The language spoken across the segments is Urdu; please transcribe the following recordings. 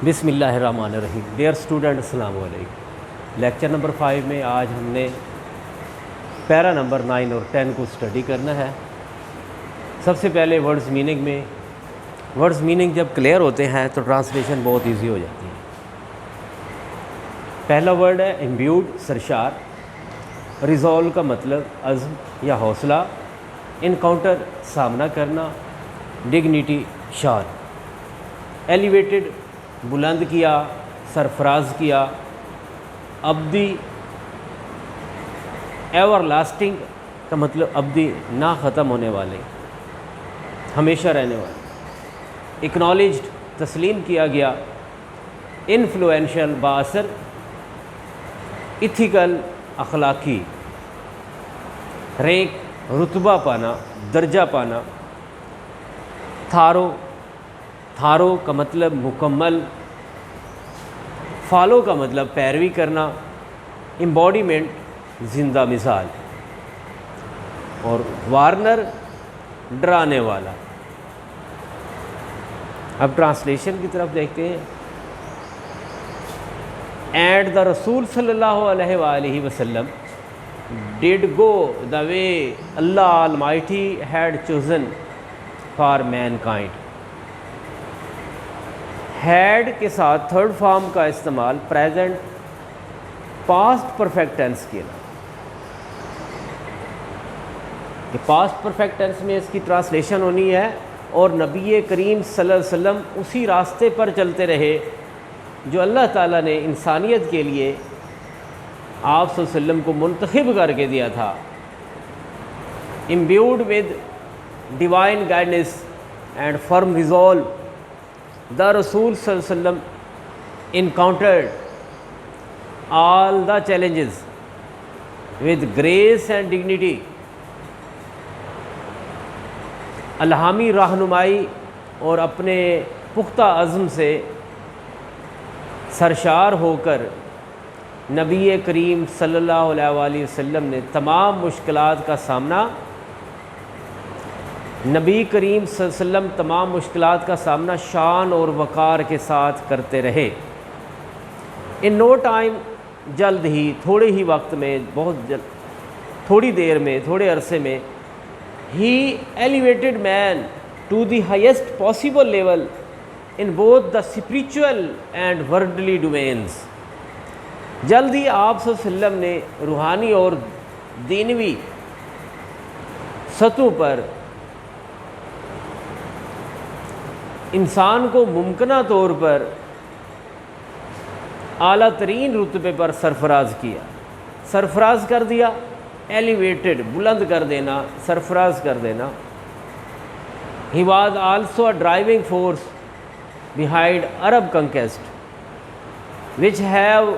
بسم اللہ الرحمن الرحیم۔ ڈیئر اسٹوڈنٹ، السلام علیکم۔ لیکچر نمبر 5 میں آج ہم نے پیرا نمبر 9 اور 10 کو اسٹڈی کرنا ہے۔ سب سے پہلے ورڈز میننگ جب کلیئر ہوتے ہیں تو ٹرانسلیشن بہت ایزی ہو جاتی ہے۔ پہلا ورڈ ہے امبیوڈ، سرشار۔ ریزولو کا مطلب عزم یا حوصلہ۔ انکاؤنٹر، سامنا کرنا۔ ڈگنیٹی، شان۔ ایلیویٹڈ، بلند کیا، سرفراز کیا۔ ابدی، ایور لاسٹنگ کا مطلب ابدی، نہ ختم ہونے والے، ہمیشہ رہنے والے۔ اکنالجڈ، تسلیم کیا گیا۔ انفلوئنشل، بااثر۔ ایتھیکل، اخلاقی۔ رینک، رتبہ پانا، درجہ پانا۔ تھارو کا مطلب مکمل۔ فالو کا مطلب پیروی کرنا۔ امبوڈیمنٹ، زندہ مثال۔ اور وارنر، ڈرانے والا۔ اب ٹرانسلیشن کی طرف دیکھتے ہیں۔ اینڈ دا رسول صلی اللہ علیہ وآلہ وسلم ڈیڈ گو دا وے اللہ Almighty had chosen for mankind. Had کے ساتھ تھرڈ فارم کا استعمال پریزنٹ پاسٹ پرفیکٹ ٹینس کیا۔ کہ پاسٹ پرفیکٹ ٹینس میں اس کی ٹرانسلیشن ہونی ہے اور نبی کریم صلی اللہ علیہ وسلم اسی راستے پر چلتے رہے جو اللہ تعالیٰ نے انسانیت کے لیے آپ صلی اللہ علیہ وسلم کو منتخب کر کے دیا تھا۔ Imbued with divine guidance and firm resolve, the Rasul صلی اللہ علیہ وسلم encountered all the challenges with grace and dignity۔ الہامی رہنمائی اور اپنے پختہ عزم سے سرشار ہو کر نبی کریم صلی اللہ علیہ وآلہ وسلم نے تمام مشکلات کا سامنا نبی کریم صلی اللہ علیہ وسلم تمام مشکلات کا سامنا شان اور وقار کے ساتھ کرتے رہے۔ ان نو ٹائم، جلد ہی، تھوڑے ہی وقت میں، تھوڑی دیر میں، تھوڑے عرصے میں، ہی elevated man to the highest possible level in both the spiritual and worldly domains. جلد ہی آپ صلی اللہ علیہ وسلم نے روحانی اور دینوی سطحوں پر انسان کو ممکنہ طور پر اعلیٰ ترین رتبے پر سرفراز کیا، سرفراز کر دیا۔ ایلیویٹڈ، بلند کر دینا، سرفراز کر دینا۔ He was also a driving force behind Arab conquest which have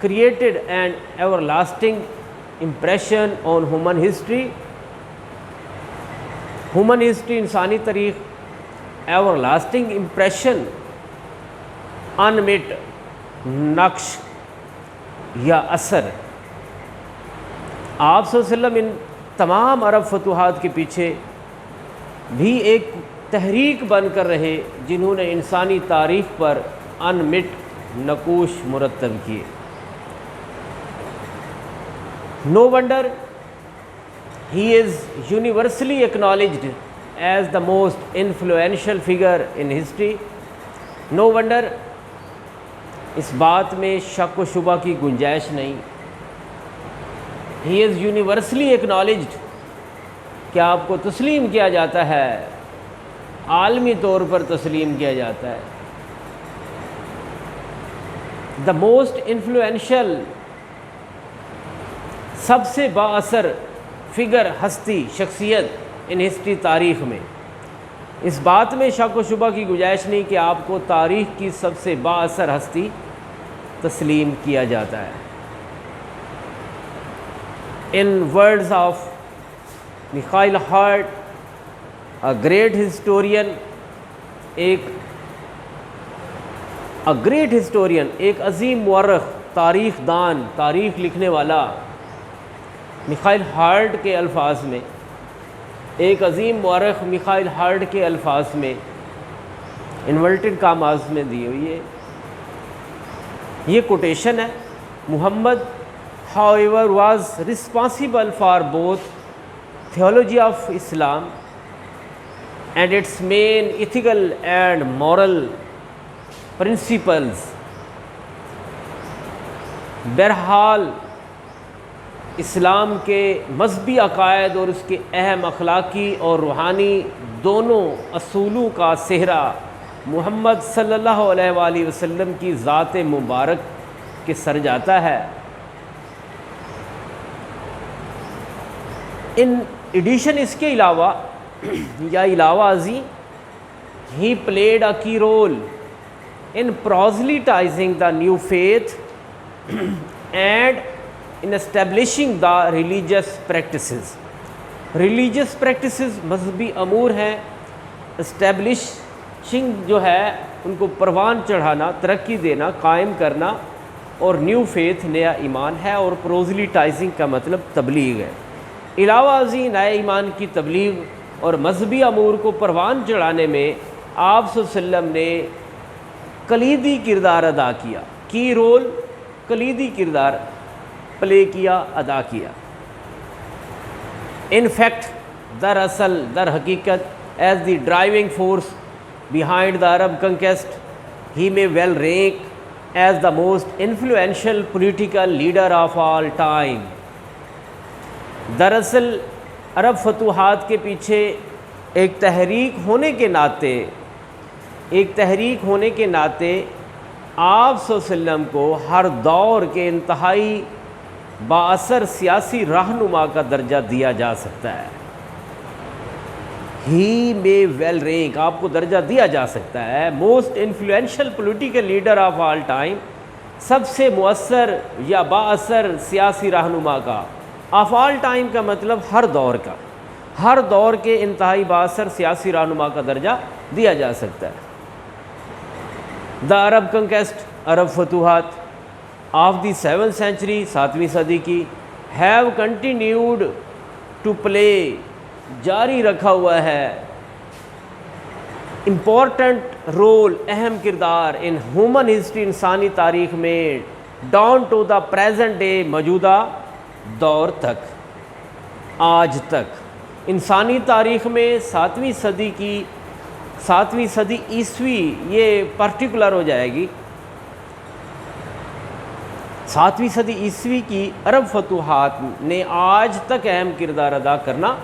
created an everlasting impression on human history. Human history, انسانی تاریخ، ایور لاسٹنگ امپریشن، انمٹ، نقش یا اثر۔ آپ صلی اللہ علیہ وسلم ان تمام عرب فتوحات کے پیچھے بھی ایک تحریک بن کر رہے جنہوں نے انسانی تاریخ پر انمٹ نقوش مرتب کیے۔ No wonder he is universally acknowledged as the most influential figure in history۔ no wonder، اس بات میں شک و شبہ کی گنجائش نہیں۔ he is universally acknowledged، کہ آپ کو تسلیم کیا جاتا ہے، عالمی طور پر تسلیم کیا جاتا ہے۔ the most influential، سب سے با اثر فگر، ہستی، شخصیت ان ہسٹری، تاریخ میں۔ اس بات میں شک و شبہ کی گنجائش نہیں کہ آپ کو تاریخ کی سب سے با اثر ہستی تسلیم کیا جاتا ہے۔ In words of Michael Hart, a great historian, ایک عظیم مورخ، تاریخ دان، تاریخ لکھنے والا، میخائل ہارٹ کے الفاظ میں، ایک عظیم مورخ میخائل ہارٹ کے الفاظ میں، انورٹڈ کاماز میں دی ہوئی ہے۔ یہ کوٹیشن ہے. محمد however was responsible for both theology of Islam and its main ethical and moral principles. بہرحال اسلام کے مذہبی عقائد اور اس کے اہم اخلاقی اور روحانی دونوں اصولوں کا سہرا محمد صلی اللہ علیہ وآلہ وسلم کی ذات مبارک کے سر جاتا ہے. ان ایڈیشن اس کے علاوہ یا علاوہ ازیں he played a key role in proselytizing the new faith and in establishing the religious practices. religious practices مذہبی امور ہیں. establishing جو ہے ان کو پروان چڑھانا، ترقی دینا، قائم کرنا، اور نیو فیتھ نیا ایمان ہے، اور پروزلیٹائزنگ کا مطلب تبلیغ ہے. علاوہ ازیں نئے ایمان کی تبلیغ اور مذہبی امور کو پروان چڑھانے میں آپ صلی اللہ علیہ وسلم نے کلیدی کردار ادا کیا. کی رول، کلیدی کردار پلے کیا، ادا کیا. ان فیکٹ، دراصل، در حقیقت، as the driving force behind the Arab conquest, he may well rank as the most influential political leader of all time. دراصل عرب فتوحات کے پیچھے ایک تحریک ہونے کے ناطے آپ صلی اللہ علیہ وسلم کو ہر دور کے انتہائی بااثر سیاسی رہنما کا درجہ دیا جا سکتا ہے. ہی may well rank، آپ کو درجہ دیا جا سکتا ہے most influential political leader of all time, سب سے مؤثر یا بااثر سیاسی رہنما کا. آف آل ٹائم کا مطلب ہر دور کا، ہر دور کے انتہائی بااثر سیاسی رہنما کا درجہ دیا جا سکتا ہے. دا عرب کنکیسٹ، عرب فتوحات آف دی 7th century، 7ویں صدی کی، ہیو کنٹینیوڈ ٹو پلے، جاری رکھا ہوا ہے، امپورٹنٹ رول، اہم کردار، ان ہیومن ہسٹری، انسانی تاریخ میں، down to the present day, موجودہ دور تک، آج تک. انسانی تاریخ میں 7ویں صدی کی، 7ویں صدی عیسوی، یہ پرٹیکولر ہو جائے گی، 7ویں صدی عیسوی کی عرب فتوحات نے آج تک اہم کردار ادا کرنا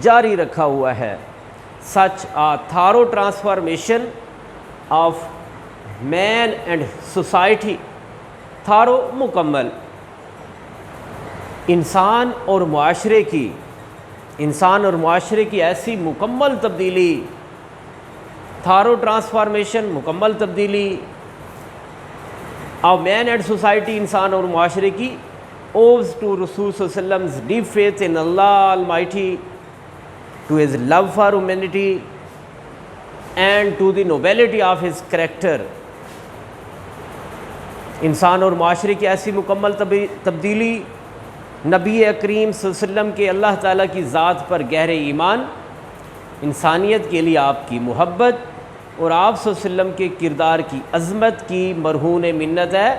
جاری رکھا ہوا ہے. Such a thorough transformation of man and society, thorough مکمل، انسان اور معاشرے کی ایسی مکمل تبدیلی، تھارو ٹرانسفارمیشن، مکمل تبدیلی آف مین اینڈ سوسائٹی، انسان اور معاشرے کی، اوز ٹو رسول صلی اللہ علیہ وسلم deep faith in Allah almighty, to his love for humanity and to the nobility of his character. انسان اور معاشرے کی ایسی مکمل تبدیلی، نبی کریم صلی اللہ علیہ وسلم کے اللہ تعالیٰ کی ذات پر گہرے ایمان، انسانیت کے لیے آپ کی محبت، اور آپ صلی اللہ علیہ وسلم کے کردار کی عظمت کی مرہون منت ہے.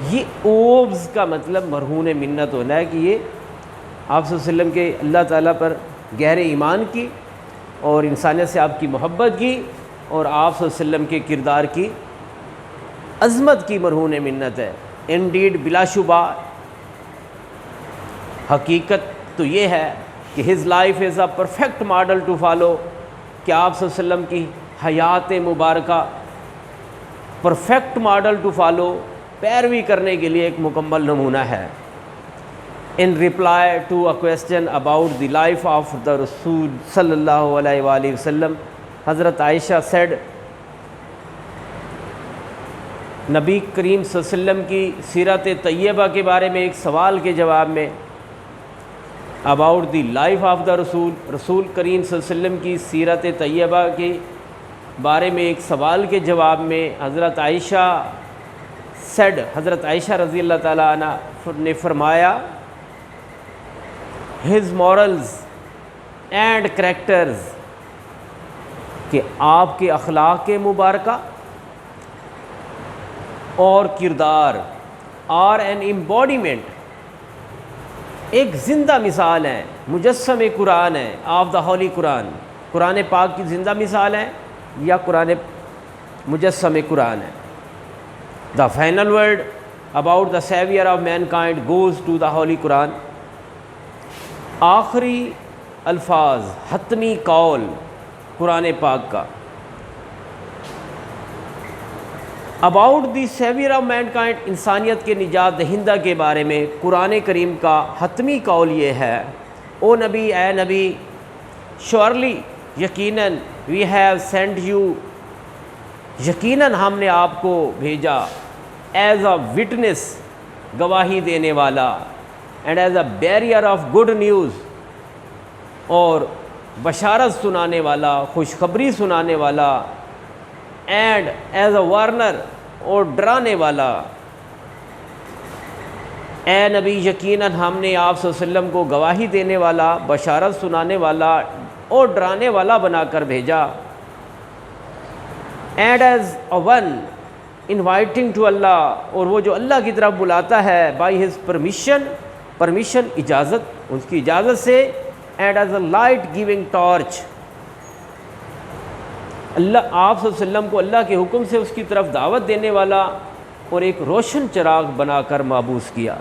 یہ اوبز کا مطلب مرہون منت ہونا ہے کہ یہ آپ صلی اللہ علیہ وسلم کے اللہ تعالیٰ پر گہرے ایمان کی اور انسانیت سے آپ کی محبت کی اور آپ صلی اللہ علیہ وسلم کے کردار کی عظمت کی مرہون منت ہے. انڈیڈ، بلا شبہ، حقیقت تو یہ ہے کہ his life is a perfect model to follow, کہ آپ صلی اللہ علیہ وسلم کی حیات مبارکہ پرفیکٹ ماڈل ٹو فالو، پیروی کرنے کے لیے ایک مکمل نمونہ ہے. In reply to a question about the life of the Rasul sallallahu alaihi wasallam, Hazrat Aisha said, نبی کریم صلی اللہ علیہ وسلم کی سیرت طیبہ کے بارے میں ایک سوال کے جواب میں، about the life of the رسول کریم صلی اللہ علیہ وسلم کی سیرت طیبہ کے بارے میں ایک سوال کے جواب میں حضرت عائشہ حضرت عائشہ رضی اللہ تعالیٰ عنہ نے فرمایا، his morals and characters، کہ آپ کے اخلاق مبارکہ اور کردار آر این ایمبوڈیمنٹ، ایک زندہ مثال ہے، مجسم قرآن ہے آف دا ہولی قرآن، قرآن پاک کی زندہ مثال ہے یا قرآن مجسم قرآن ہے. The final word about the saviour of mankind goes to the holy Quran. آخری الفاظ، حتمی قول قرآن پاک کا about the saviour of mankind, انسانیت کے نجات دہندہ کے بارے میں قرآن کریم کا حتمی قول یہ ہے، او نبی، اے نبی، شورلی، یقیناً، وی ہیو سینڈ یو، یقیناً ہم نے آپ کو بھیجا، ایز اے وٹنس، گواہی دینے والا، and as a barrier of good news, اور بشارت سنانے والا، خوشخبری سنانے والا، اینڈ ایز اے وارنر، اور ڈرانے والا. اے نبی، یقیناً ہم نے آپ صلی اللہ علیہ وسلم کو گواہی دینے والا، بشارت سنانے والا اور ڈرانے والا بنا کر بھیجا. And as a one inviting to Allah, اور وہ جو اللہ کی طرف بلاتا ہے، بائی ہز پرمیشن، اجازت، اس کی اجازت سے. And as a light giving torch, اللہ آپ صلی اللہ علیہ وسلم کو اللہ کے حکم سے اس کی طرف دعوت دینے والا اور ایک روشن چراغ بنا کر مابعوث کیا.